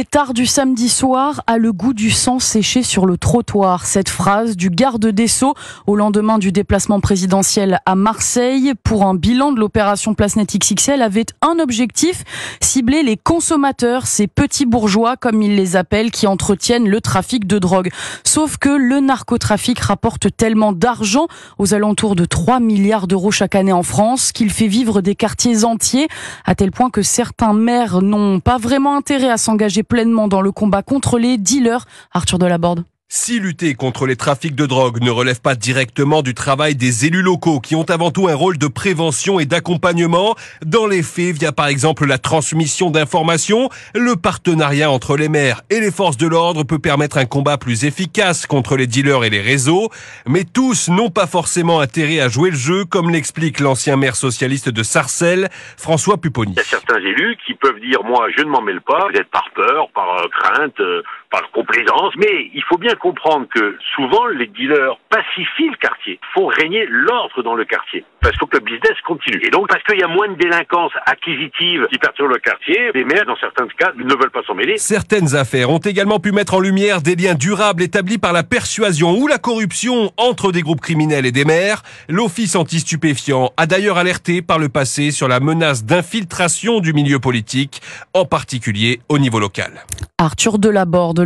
pétard du samedi soir a le goût du sang séché sur le trottoir. Cette phrase du garde des Sceaux au lendemain du déplacement présidentiel à Marseille pour un bilan de l'opération Place Net XXL avait un objectif, cibler les consommateurs, ces petits bourgeois comme ils les appellent, qui entretiennent le trafic de drogue. Sauf que le narcotrafic rapporte tellement d'argent, aux alentours de 3 milliards d'euros chaque année en France, qu'il fait vivre des quartiers entiers, à tel point que certains maires n'ont pas vraiment intérêt à s'engager pleinement dans le combat contre les dealers. Arthur Delaborde. Si lutter contre les trafics de drogue ne relève pas directement du travail des élus locaux qui ont avant tout un rôle de prévention et d'accompagnement, dans les faits, via par exemple la transmission d'informations, le partenariat entre les maires et les forces de l'ordre peut permettre un combat plus efficace contre les dealers et les réseaux. Mais tous n'ont pas forcément intérêt à jouer le jeu, comme l'explique l'ancien maire socialiste de Sarcelles, François Pupponi. Il y a certains élus qui peuvent dire « moi je ne m'en mêle pas », peut-être par peur, par crainte, par complaisance, mais il faut bien comprendre que souvent les dealers pacifient le quartier, font régner l'ordre dans le quartier, parce que le business continue. Et donc parce qu'il y a moins de délinquance acquisitive qui perturbe le quartier, les maires dans certains cas ne veulent pas s'en mêler. Certaines affaires ont également pu mettre en lumière des liens durables établis par la persuasion ou la corruption entre des groupes criminels et des maires. L'Office anti-stupéfiants a d'ailleurs alerté par le passé sur la menace d'infiltration du milieu politique, en particulier au niveau local. Arthur Delaborde.